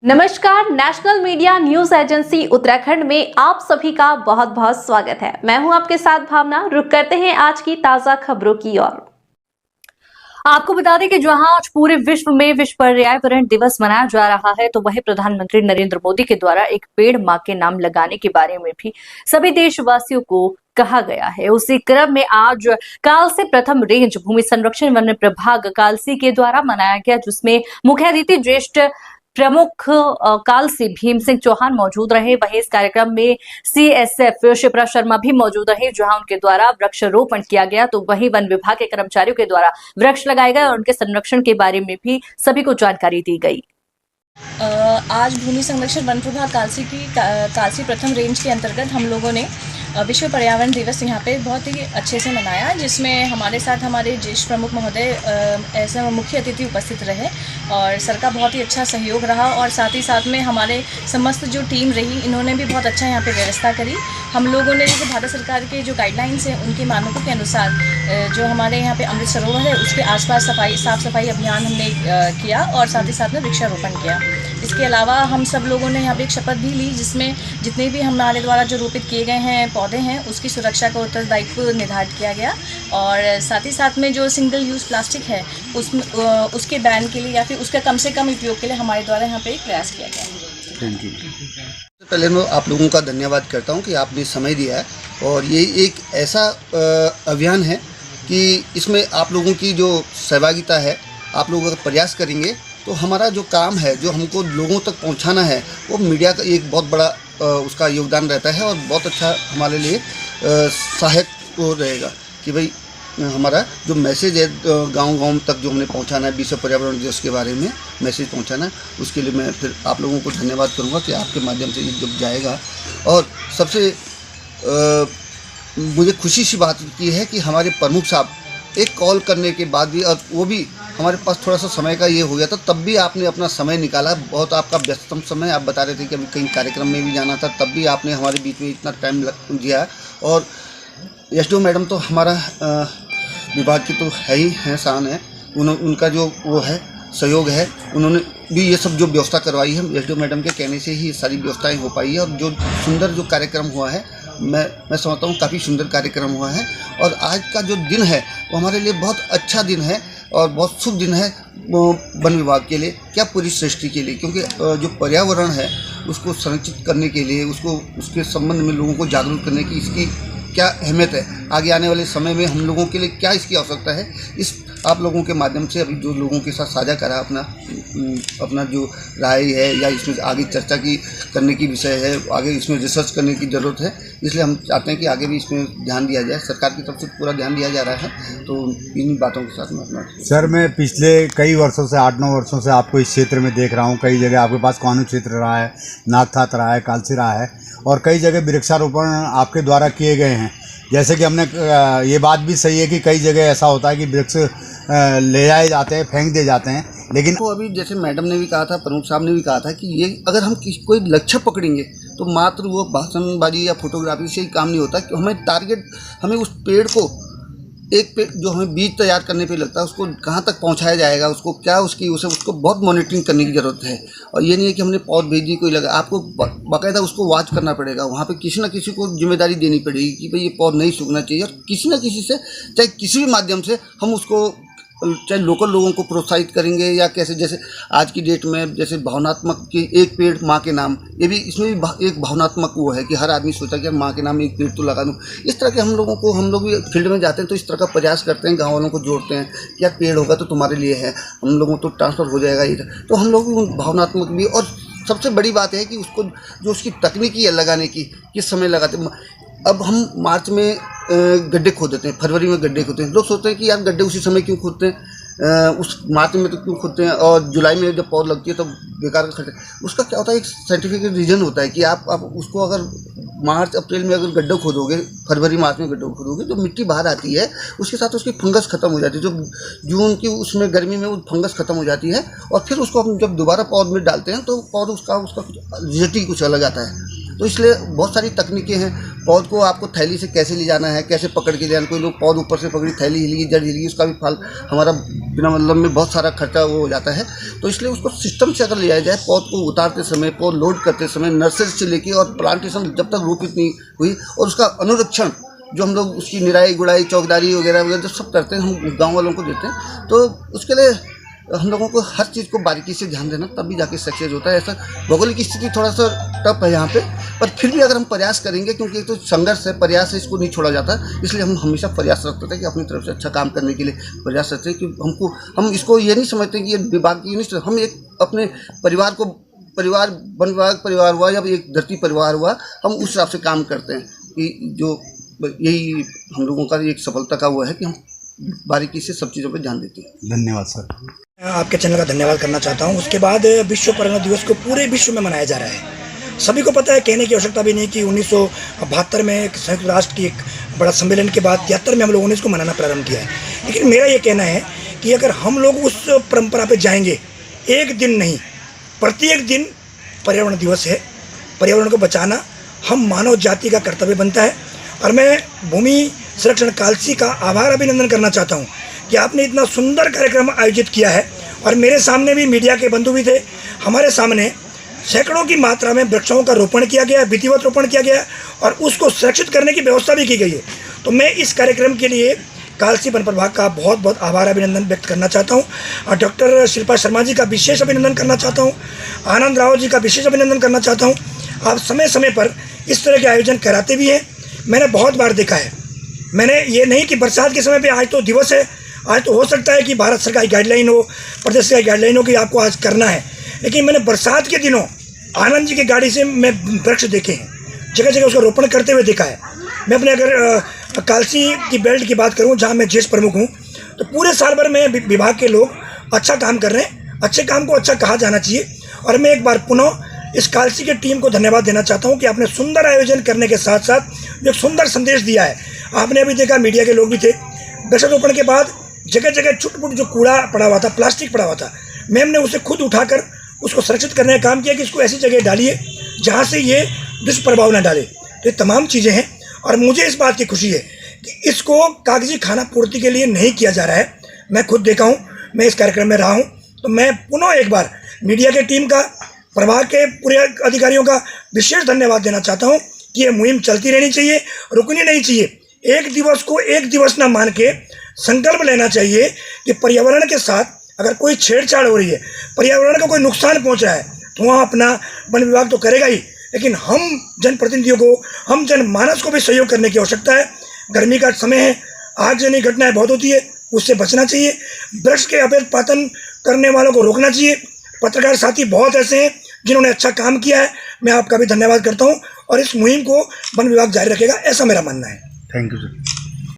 नमस्कार, national media news agency Uttarakhand में आप सभी का बहुत बहुत स्वागत है। मैं हूं आपके साथ भावना। रुक करते हैं आज की ताजा खबरों की ओर। आपको बता दें कि जहां आज पूरे विश्व में विश्व पर्यावरण दिवस मनाया जा रहा है, तो वहीं प्रधानमंत्री नरेंद्र मोदी के द्वारा एक पेड़ मां के नाम लगाने के बारे में भी सभी देशवासियों को कहा गया है। उसी क्रम में आज कालसी प्रथम रेंज भूमि संरक्षण वन प्रभाग कालसी के द्वारा मनाया गया, जिसमें मुख्य अतिथि ज्येष्ठ प्रमुख कालसी भीम सिंह चौहान मौजूद रहे। वहीं इस कार्यक्रम में CSF शिप्रा शर्मा भी मौजूद रहे, जहां उनके द्वारा वृक्षारोपण किया गया। तो वहीं वन विभाग के कर्मचारियों के द्वारा वृक्ष लगाए गए और उनके संरक्षण के बारे में भी सभी को जानकारी दी गई। आज भूमि संरक्षण वन प्रभाग कालसी प्रथम रेंज के अंतर्गत हम लोगों ने विश्व पर्यावरण दिवस यहाँ पे बहुत ही अच्छे से मनाया, जिसमें हमारे साथ हमारे ज्येष्ठ प्रमुख महोदय ऐसे मुख्य अतिथि उपस्थित रहे और सर का बहुत ही अच्छा सहयोग रहा। और साथ ही साथ में हमारे समस्त जो टीम रही, इन्होंने भी बहुत अच्छा यहाँ पे व्यवस्था करी। हम लोगों ने जैसे भारत सरकार के जो गाइडलाइंस हैं उनके मानकों के अनुसार जो हमारे यहाँ पे अमृत सरोवर है उसके आसपास साफ सफाई अभियान हमने किया और साथ ही साथ में वृक्षारोपण किया। इसके अलावा हम सब लोगों ने यहाँ पे एक शपथ भी ली, जिसमें जितने भी हमारे द्वारा जो रोपित किए गए हैं पौधे हैं उसकी सुरक्षा का उत्तरदायित्व निर्धारित किया गया। और साथ ही साथ में जो सिंगल यूज़ प्लास्टिक है उसके बैन के लिए या फिर उसका कम से कम उपयोग के लिए हमारे द्वारा यहाँ पे एक प्रयास किया गया। Thank you. सबसे पहले मैं आप लोगों का धन्यवाद करता हूँ कि आपने समय दिया है और ये एक ऐसा अभियान है कि इसमें आप लोगों की जो सहभागिता है, आप लोग अगर प्रयास करेंगे तो हमारा जो काम है, जो हमको लोगों तक पहुंचाना है, वो मीडिया का एक बहुत बड़ा उसका योगदान रहता है और बहुत अच्छा हमारे लिए सहायक रहेगा कि भाई हमारा जो मैसेज है गांव-गांव तक जो हमने पहुंचाना है, विश्व पर्यावरण दिवस के बारे में मैसेज पहुंचाना है, उसके लिए मैं फिर आप लोगों को धन्यवाद करूंगा कि आपके माध्यम से ये जब जाएगा। और सबसे मुझे खुशी सी बात की है कि हमारे प्रमुख साहब एक कॉल करने के बाद भी, और वो भी हमारे पास थोड़ा सा समय का ये हो गया था, तब भी आपने अपना समय निकाला। बहुत आपका व्यस्ततम समय, आप बता रहे थे कि अभी कहीं कार्यक्रम में भी जाना था, तब भी आपने हमारे बीच में इतना टाइम दिया। और SDO मैडम तो हमारा विभाग की तो है ही है, शान है, उनका जो वो है सहयोग है, उन्होंने भी ये सब जो व्यवस्था करवाई है, SDO मैडम के कहने से ही सारी व्यवस्थाएँ हो पाई है। और जो सुंदर जो कार्यक्रम हुआ है, मैं समझता हूँ काफ़ी सुंदर कार्यक्रम हुआ है। और आज का जो दिन है वो हमारे लिए बहुत अच्छा दिन है और बहुत शुभ दिन है वन विभाग के लिए, क्या पूरी सृष्टि के लिए, क्योंकि जो पर्यावरण है उसको संरक्षित करने के लिए, उसके संबंध में लोगों को जागरूक करने की इसकी क्या अहमियत है, आगे आने वाले समय में हम लोगों के लिए क्या इसकी आवश्यकता है, इस आप लोगों के माध्यम से अभी जो लोगों के साथ साझा करा अपना जो राय है या इसमें आगे चर्चा करने की विषय है, आगे इसमें रिसर्च करने की ज़रूरत है। इसलिए हम चाहते हैं कि आगे भी इसमें ध्यान दिया जाए, सरकार की तरफ से पूरा ध्यान दिया जा रहा है। तो इन्हीं बातों के साथ में अपना सर, मैं पिछले कई वर्षों से 8-9 वर्षों से आपको इस क्षेत्र में देख रहा हूँ। कई जगह आपके पास कानू क्षेत्र रहा है, नागथात रहा है, कालसी रहा है और कई जगह वृक्षारोपण आपके द्वारा किए गए हैं। जैसे कि हमने ये बात भी सही है कि कई जगह ऐसा होता है कि वृक्ष ले जाए जाते हैं, फेंक दिए जाते हैं, लेकिन तो अभी जैसे मैडम ने भी कहा था, प्रमुख साहब ने भी कहा था कि ये अगर हम कोई लक्ष्य पकड़ेंगे तो मात्र वो भाषणबाजी या फोटोग्राफी से ही काम नहीं होता। कि हमें उस पेड़ को, एक पेड़ जो हमें बीज तैयार करने पे लगता है, उसको कहाँ तक पहुँचाया जाएगा, उसको क्या उसको बहुत मॉनिटरिंग करने की ज़रूरत है। और ये नहीं है कि हमने पौध भेज दी, कोई लगा, आपको बाकायदा उसको वॉच करना पड़ेगा। वहाँ पे किसी न किसी को जिम्मेदारी देनी पड़ेगी कि भाई ये पौध नहीं सूखना चाहिए। और किसी न किसी से, चाहे किसी भी माध्यम से, हम उसको चाहे लोकल लोगों को प्रोत्साहित करेंगे या कैसे, जैसे आज की डेट में जैसे भावनात्मक कि एक पेड़ माँ के नाम, ये भी इसमें भी एक भावनात्मक वो है कि हर आदमी सोचा कि माँ के नाम एक पेड़ तो लगा दूँ। इस तरह के हम लोग भी फील्ड में जाते हैं तो इस तरह का प्रयास करते हैं, गाँव वालों को जोड़ते हैं कि यार पेड़ होगा तो तुम्हारे लिए है, हम लोगों तो ट्रांसफ़र हो जाएगा इधर। तो हम लोग भी भावनात्मक भी, और सबसे बड़ी बात है कि उसको जो उसकी तकनीकी है लगाने की, किस समय लगाते हैं। अब हम मार्च में गड्ढे खोद देते हैं, फरवरी में गड्ढे खोदते हैं। लोग सोचते हैं कि यार गड्ढे उसी समय क्यों खोदते हैं, उस मार्च में तो क्यों खोदते हैं, और जुलाई में जब पौध लगती है तब बेकार का खर्चा। उसका क्या होता है, एक साइंटिफिक रीज़न होता है कि आप उसको अगर मार्च अप्रैल में अगर गड्ढा खोदोगे, फरवरी मार्च में गड्ढा खोदोगे, जो मिट्टी बाहर आती है उसके साथ उसकी फंगस खत्म हो जाती है। जो जून की उसमें गर्मी में वो फंगस खत्म हो जाती है और फिर उसको हम जब दोबारा पौध में डालते हैं तो पौध उसका रिजल्ट ही कुछ अलग आता है। तो इसलिए बहुत सारी तकनीकें हैं। पौध को आपको थैली से कैसे ले जाना है, कैसे पकड़ के ले जाना, कोई लोग पौध ऊपर से पकड़ी, थैली हिली, जड़ हिली, उसका भी फल हमारा बिना मतलब में बहुत सारा खर्चा वो हो जाता है। तो इसलिए उसको सिस्टम से अगर ले जाया जाए, पौध को उतारते समय, पौध लोड करते समय, नर्सरी से लेके और प्लांटेशन जब तक रोपित नहीं हुई, और उसका अनुरक्षण जो हम लोग उसकी निराई गुड़ाई चौकदारी वगैरह वगैरह जो सब करते हैं, हम गाँव वालों को देते हैं। तो उसके लिए हम लोगों को हर चीज़ को बारीकी से ध्यान देना, तभी जाके सक्सेस होता है। ऐसा भौगोलिक स्थिति थोड़ा सा टफ है यहाँ पे, पर फिर भी अगर हम प्रयास करेंगे, क्योंकि एक तो संघर्ष है, प्रयास है, इसको नहीं छोड़ा जाता, इसलिए हम हमेशा प्रयास रखते थे कि अपनी तरफ से अच्छा काम करने के लिए प्रयास रखते हैं। कि हम इसको ये नहीं समझते कि ये विभाग की नहीं, हम एक अपने परिवार को, परिवार वन विभाग परिवार हुआ या एक धरती परिवार हुआ, हम उस हिसाब से काम करते हैं कि जो यही हम लोगों का एक सफलता का हुआ है कि हम बारीकी से सब चीज़ों पर ध्यान देते हैं। धन्यवाद सर। आपके चैनल का धन्यवाद करना चाहता हूं। उसके बाद विश्व पर्यावरण दिवस को पूरे विश्व में मनाया जा रहा है। सभी को पता है, कहने की आवश्यकता भी नहीं कि 1972 में एक संयुक्त राष्ट्र की एक बड़ा सम्मेलन के बाद 73 में हम लोगों ने इसको मनाना प्रारंभ किया है। लेकिन मेरा ये कहना है कि अगर हम लोग उस परंपरा पर जाएंगे, एक दिन नहीं, प्रत्येक दिन पर्यावरण दिवस है, पर्यावरण को बचाना हम मानव जाति का कर्तव्य बनता है। और मैं भूमि संरक्षण कालसी का आभार अभिनंदन करना चाहता हूं कि आपने इतना सुंदर कार्यक्रम आयोजित किया है। और मेरे सामने भी मीडिया के बंधु भी थे, हमारे सामने सैकड़ों की मात्रा में वृक्षों का रोपण किया गया, विधिवत रोपण किया गया और उसको सुरक्षित करने की व्यवस्था भी की गई है। तो मैं इस कार्यक्रम के लिए कालसी वन प्रभाग का बहुत बहुत आभार अभिनंदन व्यक्त करना चाहता हूँ। और डॉक्टर शिल्पा शर्मा जी का विशेष अभिनंदन करना चाहता हूँ, आनंद राव जी का विशेष अभिनंदन करना चाहता हूँ। आप समय समय पर इस तरह के आयोजन कराते भी हैं। मैंने बहुत बार देखा है, मैंने ये नहीं कि बरसात के समय पे आज तो दिवस है, आज तो हो सकता है कि भारत सरकार की गाइडलाइन हो, प्रदेश की गाइडलाइन हो कि आपको आज करना है, लेकिन मैंने बरसात के दिनों आनंद जी की गाड़ी से मैं वृक्ष देखे हैं, जगह जगह उसका रोपण करते हुए देखा है। मैं अपने अगर कालसी की बेल्ट की बात करूं, जहां मैं ज्येष्ठ प्रमुख हूं, तो पूरे साल भर में विभाग के लोग अच्छा काम कर रहे हैं। अच्छे काम को अच्छा कहा जाना चाहिए। और मैं एक बार पुनः इस कालसी की टीम को धन्यवाद देना चाहता हूं कि आपने सुंदर आयोजन करने के साथ साथ एक सुंदर संदेश दिया है। आपने अभी देखा, मीडिया के लोग भी थे, वृक्षारोपण के बाद जगह जगह छुट-पुट जो कूड़ा पड़ा हुआ था, प्लास्टिक पड़ा हुआ था, मैम ने उसे खुद उठाकर उसको सुरक्षित करने का काम किया कि इसको ऐसी जगह डालिए जहाँ से ये दुष्प्रभाव न डाले। तो ये तमाम चीज़ें हैं और मुझे इस बात की खुशी है कि इसको कागजी खाना पूर्ति के लिए नहीं किया जा रहा है। मैं खुद देखा हूँ, मैं इस कार्यक्रम में रहा हूँ, तो मैं पुनः एक बार मीडिया की टीम का, प्रभाग के पूरे अधिकारियों का विशेष धन्यवाद देना चाहता हूँ कि ये मुहिम चलती रहनी चाहिए, रुकनी नहीं चाहिए। एक दिवस को एक दिवस ना मान के संकल्प लेना चाहिए कि पर्यावरण के साथ अगर कोई छेड़छाड़ हो रही है, पर्यावरण को कोई नुकसान पहुंच रहा है, तो वहाँ अपना वन विभाग तो करेगा ही, लेकिन हम जनप्रतिनिधियों को, हम जनमानस को भी सहयोग करने की आवश्यकता है। गर्मी का समय है, आगजनी घटनाएं बहुत होती है, उससे बचना चाहिए। वृक्ष के अवैध पातन करने वालों को रोकना चाहिए। पत्रकार साथी बहुत ऐसे हैं जिन्होंने अच्छा काम किया है, मैं आपका भी धन्यवाद करता हूँ और इस मुहिम को वन विभाग जारी रखेगा, ऐसा मेरा मानना है। Thank you sir.